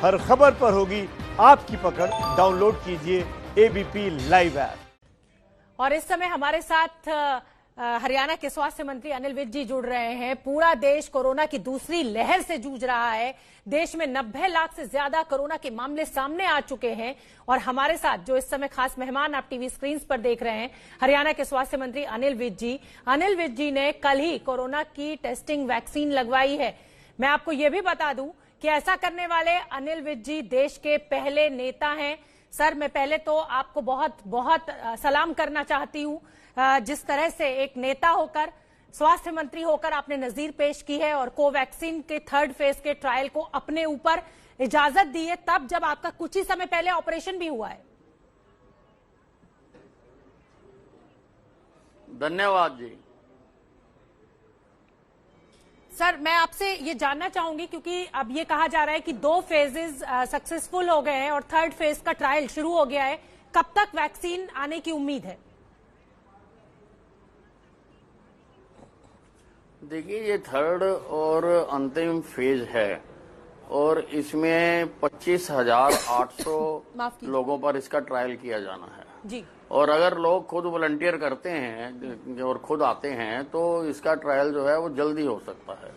हर खबर पर होगी आपकी पकड़। डाउनलोड कीजिए एबीपी लाइव ऐप। और इस समय हमारे साथ हरियाणा के स्वास्थ्य मंत्री अनिल विज जी जुड़ रहे हैं। पूरा देश कोरोना की दूसरी लहर से जूझ रहा है। देश में 90 लाख से ज्यादा कोरोना के मामले सामने आ चुके हैं और हमारे साथ जो इस समय खास मेहमान आप टीवी स्क्रीन पर देख रहे हैं, हरियाणा के स्वास्थ्य मंत्री अनिल विज जी। अनिल विज जी ने कल ही कोरोना की टेस्टिंग वैक्सीन लगवाई है। मैं आपको यह भी बता दूं कि ऐसा करने वाले अनिल विज जी देश के पहले नेता हैं। सर, मैं पहले तो आपको बहुत बहुत सलाम करना चाहती हूं, जिस तरह से एक नेता होकर, स्वास्थ्य मंत्री होकर आपने नजीर पेश की है और कोवैक्सीन के 3rd फेज के ट्रायल को अपने ऊपर इजाजत दी है, तब जब आपका कुछ ही समय पहले ऑपरेशन भी हुआ है। धन्यवाद जी। सर, मैं आपसे ये जानना चाहूंगी क्योंकि अब ये कहा जा रहा है कि 2 फेजेस सक्सेसफुल हो गए हैं और 3rd फेज का ट्रायल शुरू हो गया है। कब तक वैक्सीन आने की उम्मीद है? देखिए, ये 3rd और अंतिम फेज है और इसमें 25,800 लोगों पर इसका ट्रायल किया जाना है जी। और अगर लोग खुद वॉलंटियर करते हैं और खुद आते हैं तो इसका ट्रायल जो है वो जल्दी हो सकता है।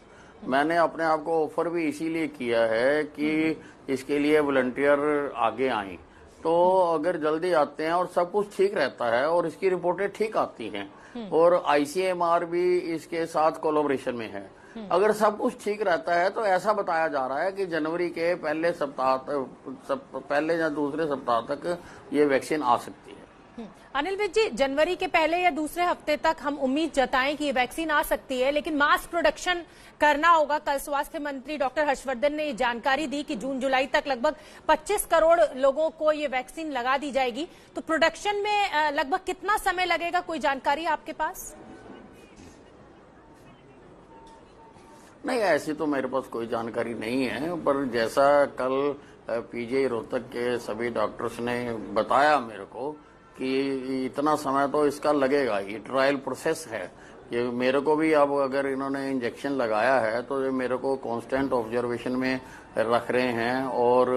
मैंने अपने आप को ऑफर भी इसीलिए किया है कि इसके लिए वॉलंटियर आगे आए, तो अगर जल्दी आते हैं और सब कुछ ठीक रहता है और इसकी रिपोर्टें ठीक आती हैं और आईसीएमआर भी इसके साथ कोलैबोरेशन में है, अगर सब कुछ ठीक रहता है तो ऐसा बताया जा रहा है कि जनवरी के पहले या दूसरे सप्ताह तक ये वैक्सीन आ सकती है। अनिल विज जी, जनवरी के पहले या दूसरे हफ्ते तक हम उम्मीद जताएं कि ये वैक्सीन आ सकती है, लेकिन मास प्रोडक्शन करना होगा। कल स्वास्थ्य मंत्री डॉक्टर हर्षवर्धन ने ये जानकारी दी कि जून जुलाई तक लगभग 25 करोड़ लोगों को ये वैक्सीन लगा दी जाएगी। तो प्रोडक्शन में लगभग कितना समय लगेगा, कोई जानकारी आपके पास? नहीं, ऐसी तो मेरे पास कोई जानकारी नहीं है, पर जैसा कल पीजीआई रोहतक के सभी डॉक्टर्स ने बताया मेरे को कि इतना समय तो इसका लगेगा, ये ट्रायल प्रोसेस है। ये मेरे को भी अब अगर इन्होंने इंजेक्शन लगाया है तो ये मेरे को कांस्टेंट ऑब्जर्वेशन में रख रहे हैं और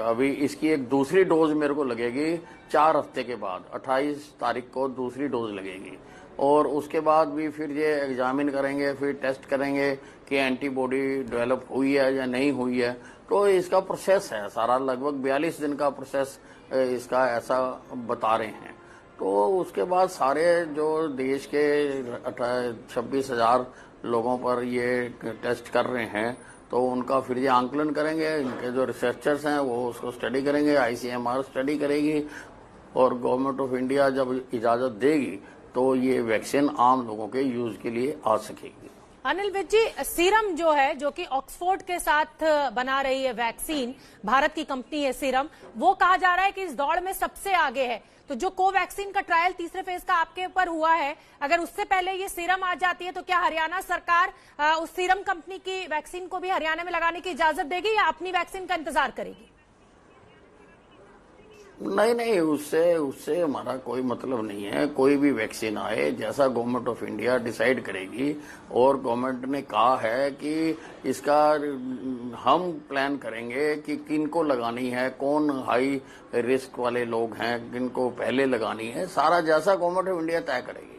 अभी इसकी एक दूसरी डोज मेरे को लगेगी 4 हफ्ते के बाद, 28 तारीख को दूसरी डोज लगेगी और उसके बाद भी फिर ये एग्जामिन करेंगे, फिर टेस्ट करेंगे कि एंटीबॉडी डेवलप हुई है या नहीं हुई है। तो इसका प्रोसेस है सारा, लगभग 42 दिन का प्रोसेस इसका ऐसा बता रहे हैं। तो उसके बाद सारे जो देश के 26,000 लोगों पर ये टेस्ट कर रहे हैं तो उनका फिर ये आंकलन करेंगे, इनके जो रिसर्चर्स हैं वो उसको स्टडी करेंगे, आईसीएमआर स्टडी करेगी और गवर्नमेंट ऑफ इंडिया जब इजाजत देगी तो ये वैक्सीन आम लोगों के यूज के लिए आ सकेगी। अनिल विज जी, सीरम जो है, जो कि ऑक्सफोर्ड के साथ बना रही है वैक्सीन, भारत की कंपनी है सीरम, वो कहा जा रहा है कि इस दौड़ में सबसे आगे है। तो जो कोवैक्सीन का ट्रायल 3रे फेज का आपके ऊपर हुआ है, अगर उससे पहले ये सीरम आ जाती है तो क्या हरियाणा सरकार उस सीरम कंपनी की वैक्सीन को भी हरियाणा में लगाने की इजाजत देगी या अपनी वैक्सीन का इंतजार करेगी? नहीं, उससे हमारा कोई मतलब नहीं है। कोई भी वैक्सीन आए, जैसा गवर्नमेंट ऑफ इंडिया डिसाइड करेगी और गवर्नमेंट ने कहा है कि इसका हम प्लान करेंगे कि किनको लगानी है, कौन हाई रिस्क वाले लोग हैं, किनको पहले लगानी है, सारा जैसा गवर्नमेंट ऑफ इंडिया तय करेगी।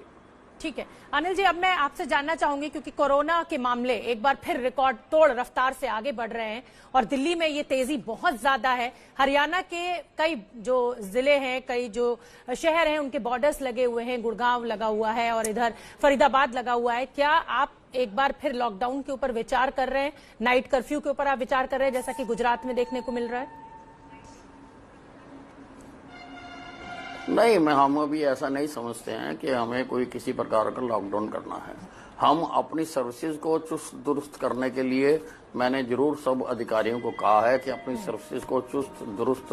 ठीक है अनिल जी, अब मैं आपसे जानना चाहूंगी क्योंकि कोरोना के मामले एक बार फिर रिकॉर्ड तोड़ रफ्तार से आगे बढ़ रहे हैं और दिल्ली में ये तेजी बहुत ज्यादा है। हरियाणा के कई जो जिले हैं, कई जो शहर हैं, उनके बॉर्डर्स लगे हुए हैं, गुड़गांव लगा हुआ है और इधर फरीदाबाद लगा हुआ है। क्या आप एक बार फिर लॉकडाउन के ऊपर विचार कर रहे हैं, नाइट कर्फ्यू के ऊपर आप विचार कर रहे हैं, जैसा कि गुजरात में देखने को मिल रहा है? नहीं, हम अभी ऐसा नहीं समझते हैं कि हमें कोई किसी प्रकार का लॉकडाउन करना है। हम अपनी सर्विसेज को चुस्त दुरुस्त करने के लिए मैंने जरूर सब अधिकारियों को कहा है कि अपनी सर्विसेज को चुस्त दुरुस्त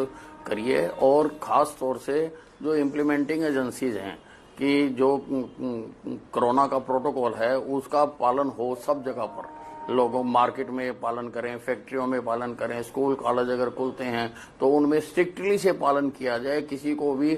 करिए और खास तौर से जो इम्प्लीमेंटिंग एजेंसीज हैं कि जो कोरोना का प्रोटोकॉल है उसका पालन हो सब जगह पर। लोगों मार्केट में पालन करें, फैक्ट्रियों में पालन करें, स्कूल कॉलेज अगर खुलते हैं तो उनमें स्ट्रिक्टली से पालन किया जाए, किसी को भी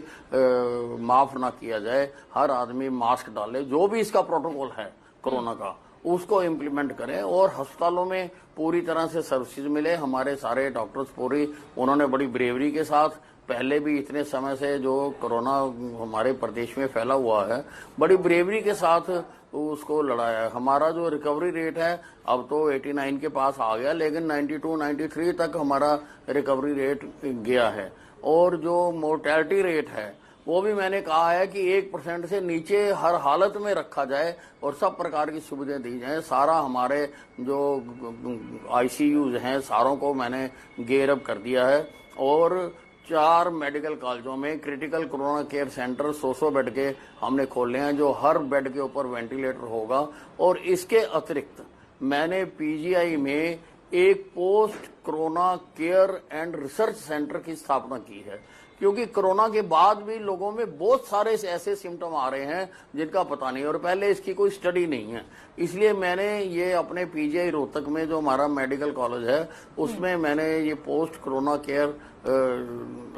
माफ ना किया जाए, हर आदमी मास्क डाले, जो भी इसका प्रोटोकॉल है कोरोना का उसको इम्प्लीमेंट करें और अस्पतालों में पूरी तरह से सर्विसेज मिले। हमारे सारे डॉक्टर्स पूरी उन्होंने बड़ी ब्रेवरी के साथ पहले भी इतने समय से जो कोरोना हमारे प्रदेश में फैला हुआ है, बड़ी ब्रेवरी के साथ उसको लड़ाया है। हमारा जो रिकवरी रेट है अब तो 89 के पास आ गया, लेकिन 92, 93 तक हमारा रिकवरी रेट गया है। और जो मोर्टेलिटी रेट है वो भी मैंने कहा है कि 1% से नीचे हर हालत में रखा जाए और सब प्रकार की सुविधाएं दी जाए। सारा हमारे जो ICUs हैं सारों को मैंने गेयर अप कर दिया है और 4 मेडिकल कॉलेजों में critical corona care centre 100 bed के हमने खोले हैं, जो हर बेड के ऊपर वेंटिलेटर होगा। और इसके अतिरिक्त मैंने PGI में एक post corona care and research centre की स्थापना की है, क्योंकि कोरोना के बाद भी लोगों में बहुत सारे ऐसे सिम्टम आ रहे हैं जिनका पता नहीं और पहले इसकी कोई स्टडी नहीं है। इसलिए मैंने ये अपने PGI रोहतक में जो हमारा मेडिकल कॉलेज है उसमें मैंने ये post corona care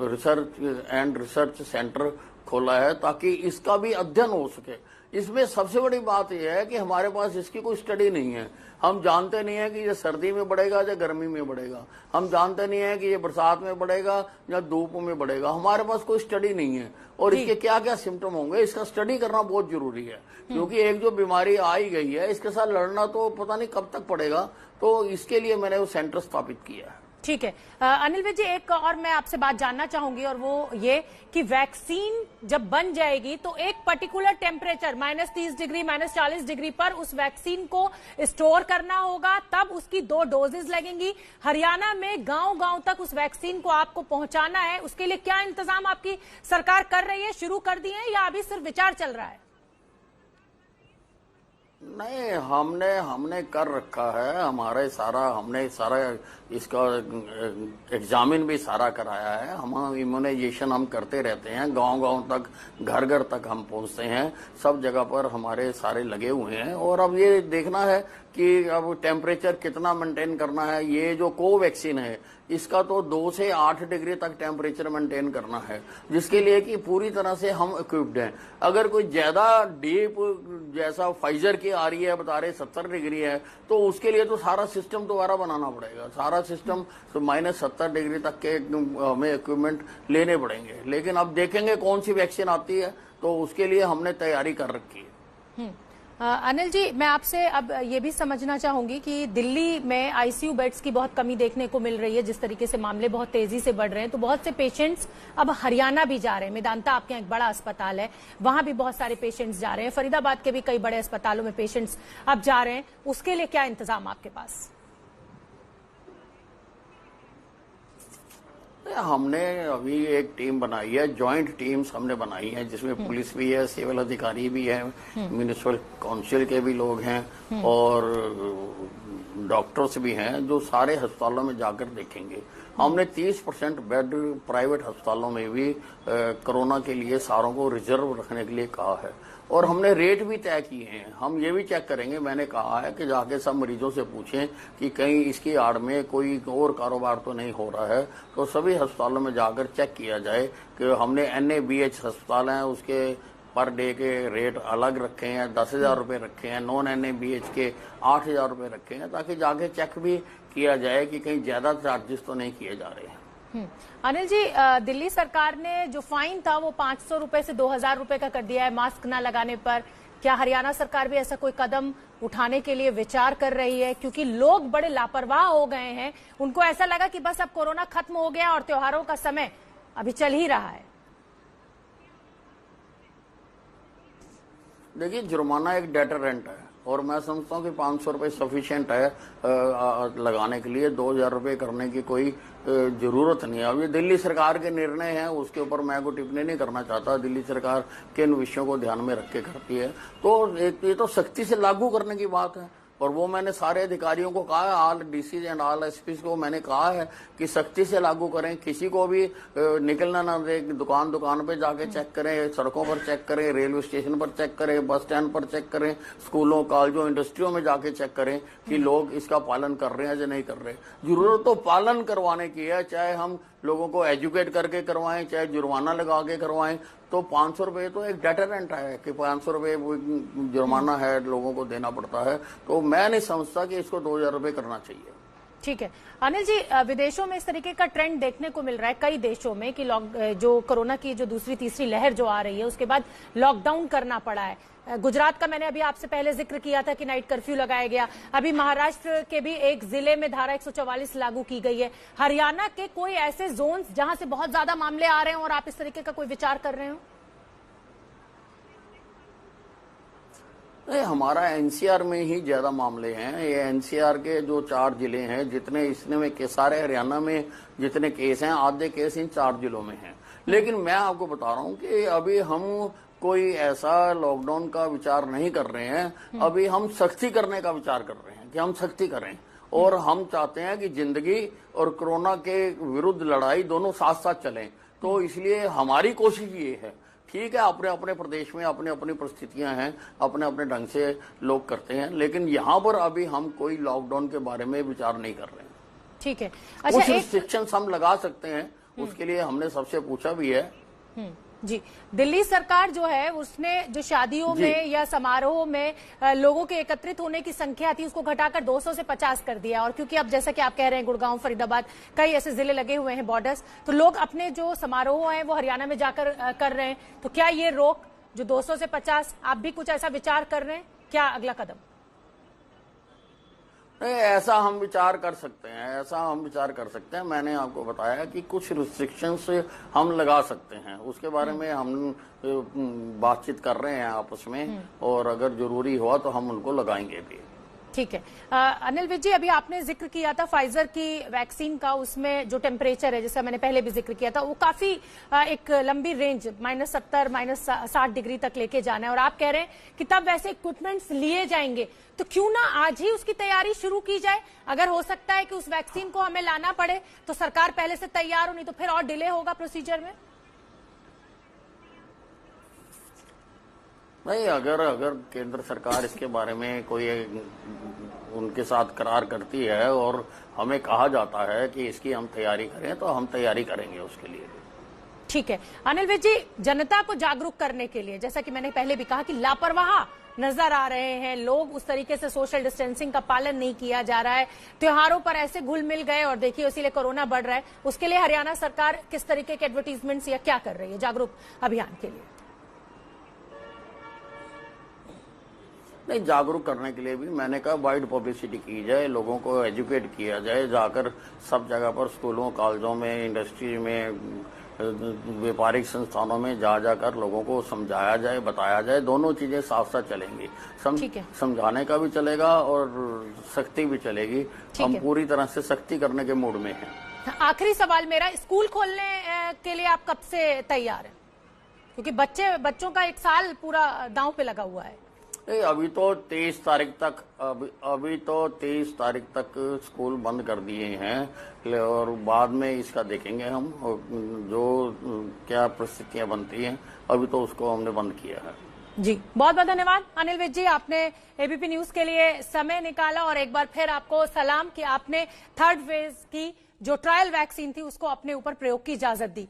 research and research centre खोला है ताकि इसका भी अध्ययन हो सके। इसमें सबसे बड़ी बात यह है कि हमारे पास इसकी कोई स्टडी नहीं है। हम जानते नहीं है कि ये सर्दी में बढ़ेगा या गर्मी में बढ़ेगा, हम जानते नहीं है कि ये बरसात में बढ़ेगा या धूप में बढ़ेगा। हमारे पास कोई स्टडी नहीं है और इसके क्या क्या सिम्टम होंगे इसका स्टडी करना बहुत जरूरी है, क्योंकि एक जो बीमारी आ ही गई है इसके साथ लड़ना तो पता नहीं कब तक पड़ेगा। तो इसके लिए मैंने वो सेंटर स्थापित किया है। ठीक है अनिल विज जी, एक और मैं आपसे बात जानना चाहूंगी और वो ये कि वैक्सीन जब बन जाएगी तो एक पर्टिकुलर टेम्परेचर -30 डिग्री -40 डिग्री पर उस वैक्सीन को स्टोर करना होगा, तब उसकी 2 डोजेज लगेंगी। हरियाणा में गांव-गांव तक उस वैक्सीन को आपको पहुंचाना है, उसके लिए क्या इंतजाम आपकी सरकार कर रही है, शुरू कर दिए हैं या अभी सिर्फ विचार चल रहा है? नहीं, हमने कर रखा है। हमने सारा इसका एग्जामिन भी सारा कराया है। हम इम्यूनाइजेशन हम करते रहते हैं, गांव-गांव तक घर घर तक हम पहुंचते हैं, सब जगह पर हमारे सारे लगे हुए हैं। और अब ये देखना है कि अब टेम्परेचर कितना मेंटेन करना है। ये जो कोवैक्सीन है इसका तो 2 से 8 डिग्री तक टेम्परेचर मेंटेन करना है, जिसके लिए कि पूरी तरह से हम इक्विप्ड हैं। अगर कोई ज्यादा डीप जैसा फाइजर की आ रही है, बता रहे 70 डिग्री है, तो उसके लिए तो सारा सिस्टम दोबारा बनाना पड़ेगा। सारा सिस्टम तो -70 डिग्री तक के हमें इक्विपमेंट लेने पड़ेंगे। लेकिन अब देखेंगे कौन सी वैक्सीन आती है, तो उसके लिए हमने तैयारी कर रखी है। अनिल जी, मैं आपसे अब ये भी समझना चाहूंगी कि दिल्ली में ICU बेड्स की बहुत कमी देखने को मिल रही है। जिस तरीके से मामले बहुत तेजी से बढ़ रहे हैं, तो बहुत से पेशेंट्स अब हरियाणा भी जा रहे हैं। मेदांता आपके यहाँ एक बड़ा अस्पताल है, वहां भी बहुत सारे पेशेंट्स जा रहे हैं। फरीदाबाद के भी कई बड़े अस्पतालों में पेशेंट्स अब जा रहे हैं। उसके लिए क्या इंतजाम आपके पास? हमने अभी एक टीम बनाई है, जॉइंट टीम्स हमने बनाई है, जिसमें पुलिस भी है, सिविल अधिकारी भी है, म्युनिसिपल काउंसिल के भी लोग हैं और डॉक्टर्स भी हैं, जो सारे अस्पतालों में जाकर देखेंगे। हमने 30% बेड प्राइवेट अस्पतालों में भी कोरोना के लिए सारों को रिजर्व रखने के लिए कहा है और हमने रेट भी तय किए हैं। हम ये भी चेक करेंगे, मैंने कहा है कि जाके सब मरीजों से पूछें कि कहीं इसकी आड़ में कोई और कारोबार तो नहीं हो रहा है। तो सभी अस्पतालों में जाकर चेक किया जाए कि हमने NABH अस्पताल हैं, उसके पर डे के रेट अलग रखे हैं, 10,000 रुपये रखे हैं, नॉन NABH के 8,000 रुपये रखे हैं, ताकि जाके चेक भी किया जाए कि कहीं ज्यादा चार्जेस तो नहीं किए जा रहे हैं। अनिल जी, दिल्ली सरकार ने जो फाइन था वो 500 रुपए से 2,000 रुपए का कर दिया है मास्क न लगाने पर। क्या हरियाणा सरकार भी ऐसा कोई कदम उठाने के लिए विचार कर रही है? क्योंकि लोग बड़े लापरवाह हो गए हैं, उनको ऐसा लगा कि बस अब कोरोना खत्म हो गया और त्योहारों का समय अभी चल ही रहा है। देखिए, जुर्माना एक डेटरेंट है और मैं समझता हूँ कि 500 रुपये सफिशिएंट है लगाने के लिए। 2,000 रुपये करने की कोई जरूरत नहीं है। अब ये दिल्ली सरकार के निर्णय हैं, उसके ऊपर मैं कोई टिप्पणी नहीं करना चाहता। दिल्ली सरकार किन विषयों को ध्यान में रख के करती है, तो ये तो सख्ती से लागू करने की बात है। और वो मैंने सारे अधिकारियों को कहा है, all DCs and all SPs को मैंने कहा है कि सख्ती से लागू करें, किसी को भी निकलना ना दें। दुकान पे जाके चेक करें, सड़कों पर चेक करें, रेलवे स्टेशन पर चेक करें, बस स्टैंड पर चेक करें, स्कूलों कॉलेजों इंडस्ट्रियों में जाके चेक करें कि लोग इसका पालन कर रहे हैं या नहीं कर रहे। जरूरत तो पालन करवाने की है, चाहे हम लोगों को एजुकेट करके करवाएं, चाहे जुर्माना लगा के करवाएं। तो 500 रुपये तो एक डेटरेंट है कि 500 रुपये जुर्माना है, लोगों को देना पड़ता है। तो मैं नहीं समझता कि इसको 2000 रुपये करना चाहिए। ठीक है अनिल जी, विदेशों में इस तरीके का ट्रेंड देखने को मिल रहा है कई देशों में कि जो कोरोना की जो दूसरी तीसरी लहर जो आ रही है उसके बाद लॉकडाउन करना पड़ा है। गुजरात का मैंने अभी आपसे पहले जिक्र किया था कि नाइट कर्फ्यू लगाया गया। अभी महाराष्ट्र के भी एक जिले में धारा 144 लागू की गई है। हरियाणा के कोई ऐसे जोन्स जहां से बहुत ज्यादा मामले आ रहे हैं और आप इस तरीके का कोई विचार कर रहे हो? नहीं, हमारा एनसीआर में ही ज्यादा मामले हैं। ये एनसीआर के जो 4 जिले हैं, जितने इसने में के सारे हरियाणा में जितने केस हैं, आधे केस इन 4 जिलों में हैं। लेकिन मैं आपको बता रहा हूं कि अभी हम कोई ऐसा लॉकडाउन का विचार नहीं कर रहे हैं। अभी हम सख्ती करने का विचार कर रहे हैं कि हम सख्ती करें, और हम चाहते हैं कि जिंदगी और कोरोना के विरुद्ध लड़ाई दोनों साथ साथ चलें। तो इसलिए हमारी कोशिश ये है, ठीक है, अपने अपने प्रदेश में अपनी अपनी परिस्थितियां हैं, अपने अपने ढंग से लोग करते हैं, लेकिन यहाँ पर अभी हम कोई लॉकडाउन के बारे में विचार नहीं कर रहे हैं। ठीक है, अच्छा, कुछ रिस्ट्रिक्शंस हम लगा सकते हैं, उसके लिए हमने सबसे पूछा भी है। जी, दिल्ली सरकार जो है उसने जो शादियों में या समारोह में लोगों के एकत्रित होने की संख्या थी उसको घटाकर 200 से 50 कर दिया। और क्योंकि अब जैसा कि आप कह रहे हैं गुड़गांव, फरीदाबाद, कई ऐसे जिले लगे हुए हैं बॉर्डर्स, तो लोग अपने जो समारोह हैं वो हरियाणा में जाकर कर रहे हैं। तो क्या ये रोक जो 200 से 50, आप भी कुछ ऐसा विचार कर रहे हैं? क्या अगला कदम? नहीं, ऐसा हम विचार कर सकते हैं, ऐसा हम विचार कर सकते हैं। मैंने आपको बताया कि कुछ रिस्ट्रिक्शंस हम लगा सकते हैं, उसके बारे में हम बातचीत कर रहे हैं आपस में, और अगर जरूरी हुआ तो हम उनको लगाएंगे भी। ठीक है अनिल विज जी, अभी आपने जिक्र किया था फाइजर की वैक्सीन का, उसमें जो टेम्परेचर है, जैसा मैंने पहले भी जिक्र किया था, वो काफी एक लंबी रेंज -70 -60 डिग्री तक लेके जाना है। और आप कह रहे हैं कि तब वैसे इक्विपमेंट्स लिए जाएंगे, तो क्यों ना आज ही उसकी तैयारी शुरू की जाए? अगर हो सकता है कि उस वैक्सीन को हमें लाना पड़े तो सरकार पहले से तैयार हो, नहीं तो फिर और डिले होगा प्रोसीजर में। नहीं, अगर केंद्र सरकार इसके बारे में कोई उनके साथ करार करती है और हमें कहा जाता है कि इसकी हम तैयारी करें, तो हम तैयारी करेंगे उसके लिए। ठीक है अनिल विज जी, जनता को जागरूक करने के लिए, जैसा कि मैंने पहले भी कहा कि लापरवाह नजर आ रहे हैं लोग, उस तरीके से सोशल डिस्टेंसिंग का पालन नहीं किया जा रहा है, त्योहारों पर ऐसे घुल मिल गए और देखिए इसीलिए कोरोना बढ़ रहा है। उसके लिए हरियाणा सरकार किस तरीके के एडवर्टीजमेंट्स या क्या कर रही है जागरूक अभियान के लिए? नहीं, जागरूक करने के लिए भी मैंने कहा वाइड पब्लिसिटी की जाए, लोगों को एजुकेट किया जाए, जाकर सब जगह पर स्कूलों, कॉलेजों में, इंडस्ट्री में, व्यापारिक संस्थानों में जा जाकर लोगों को समझाया जाए, बताया जाए। दोनों चीजें साथ साथ चलेंगी, समझाने का भी चलेगा और सख्ती भी चलेगी। हम पूरी तरह से सख्ती करने के मूड में हैं। आखिरी सवाल मेरा, स्कूल खोलने के लिए आप कब से तैयार हैं? क्योंकि बच्चों का एक साल पूरा दांव पे लगा हुआ है। अभी तो 23 तारीख तक अभी तो 23 तारीख तक स्कूल बंद कर दिए हैं, और बाद में इसका देखेंगे हम, जो क्या परिस्थितियां बनती हैं। अभी तो उसको हमने बंद किया है। जी, बहुत बहुत धन्यवाद अनिल विज जी, आपने एबीपी न्यूज के लिए समय निकाला, और एक बार फिर आपको सलाम कि आपने 3rd फेज की जो ट्रायल वैक्सीन थी उसको अपने ऊपर प्रयोग की इजाजत दी।